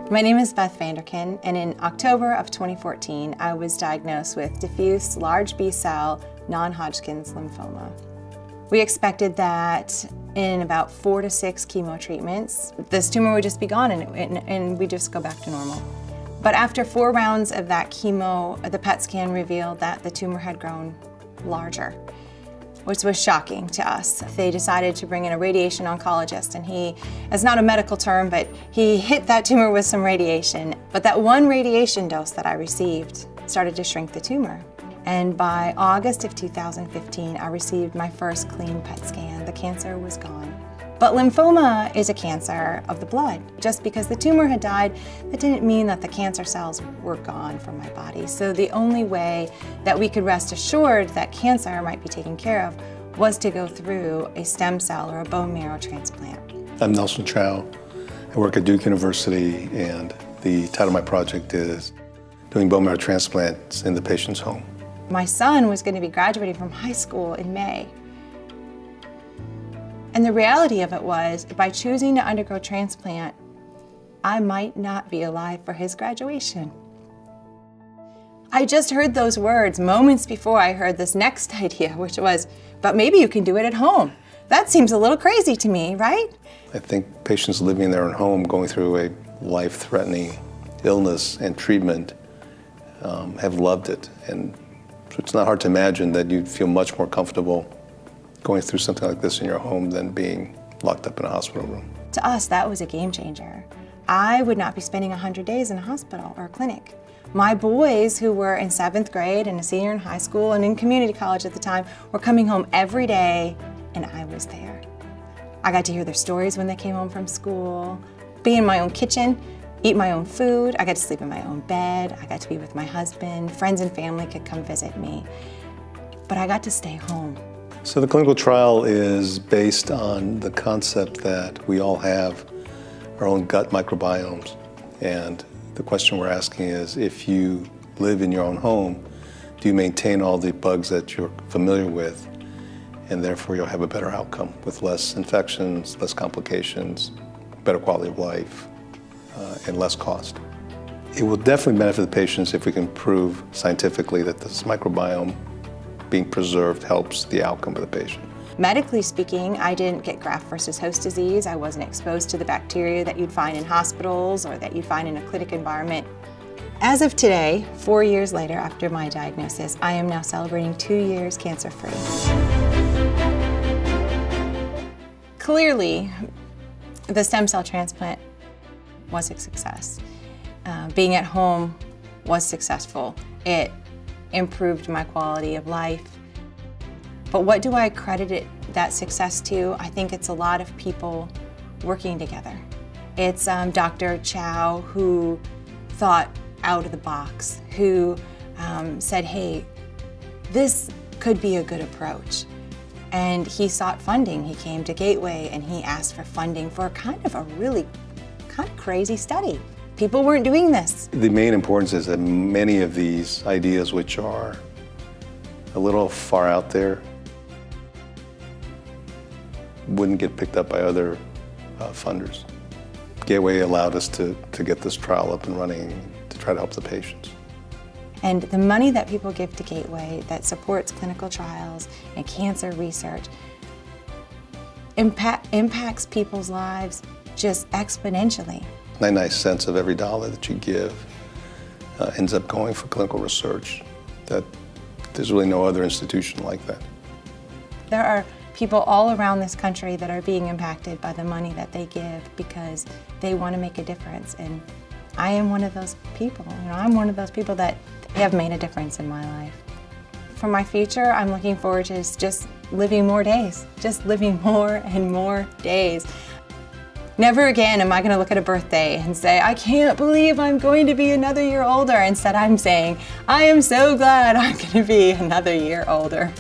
My name is Beth Vanderkin, and in October of 2014, I was diagnosed with diffuse large B-cell non-Hodgkin's lymphoma. We expected that in about 4 to 6 chemo treatments, this tumor would just be gone and we'd just go back to normal. But after 4 rounds of that chemo, the PET scan revealed that the tumor had grown larger, which was shocking to us. They decided to bring in a radiation oncologist, and it's not a medical term, but he hit that tumor with some radiation. But that one radiation dose that I received started to shrink the tumor. And by August of 2015, I received my first clean PET scan. The cancer was gone. But lymphoma is a cancer of the blood. Just because the tumor had died, that didn't mean that the cancer cells were gone from my body. So the only way that we could rest assured that cancer might be taken care of was to go through a stem cell or a bone marrow transplant. I'm Nelson Chao. I work at Duke University, and the title of my project is doing bone marrow transplants in the patient's home. My son was going to be graduating from high school in May. And the reality of it was, by choosing to undergo transplant, I might not be alive for his graduation. I just heard those words moments before I heard this next idea, which was, but maybe you can do it at home. That seems a little crazy to me, right? I think patients living in their own home, going through a life-threatening illness and treatment, have loved it. And so it's not hard to imagine that you'd feel much more comfortable going through something like this in your home than being locked up in a hospital room. To us, that was a game changer. I would not be spending 100 days in a hospital or a clinic. My boys, who were in 7th grade and a senior in high school and in community college at the time, were coming home every day, and I was there. I got to hear their stories when they came home from school, be in my own kitchen, eat my own food. I got to sleep in my own bed. I got to be with my husband. Friends and family could come visit me. But I got to stay home. So the clinical trial is based on the concept that we all have our own gut microbiomes. And the question we're asking is, if you live in your own home, do you maintain all the bugs that you're familiar with? And therefore you'll have a better outcome with less infections, less complications, better quality of life, and less cost. It will definitely benefit the patients if we can prove scientifically that this microbiome being preserved helps the outcome of the patient. Medically speaking, I didn't get graft versus host disease. I wasn't exposed to the bacteria that you'd find in hospitals or that you'd find in a clinic environment. As of today, 4 years later after my diagnosis, I am now celebrating 2 years cancer-free. Clearly, the stem cell transplant was a success. Being at home was successful. It improved my quality of life. But what do I credit that success to? I think it's a lot of people working together. It's Dr. Chao, who thought out of the box, who said, hey, this could be a good approach. And he sought funding. He came to Gateway and he asked for funding for kind of a really crazy study. People weren't doing this. The main importance is that many of these ideas, which are a little far out there, wouldn't get picked up by other funders. Gateway allowed us to get this trial up and running to try to help the patients. And the money that people give to Gateway that supports clinical trials and cancer research impacts people's lives just exponentially. 99 cents of every dollar that you give ends up going for clinical research. There's really no other institution like that. There are people all around this country that are being impacted by the money that they give because they want to make a difference. And I am one of those people. I'm one of those people that have made a difference in my life. For my future, I'm looking forward to just living more days, just living more and more days. Never again am I going to look at a birthday and say, I can't believe I'm going to be another year older. Instead, I'm saying, I am so glad I'm going to be another year older.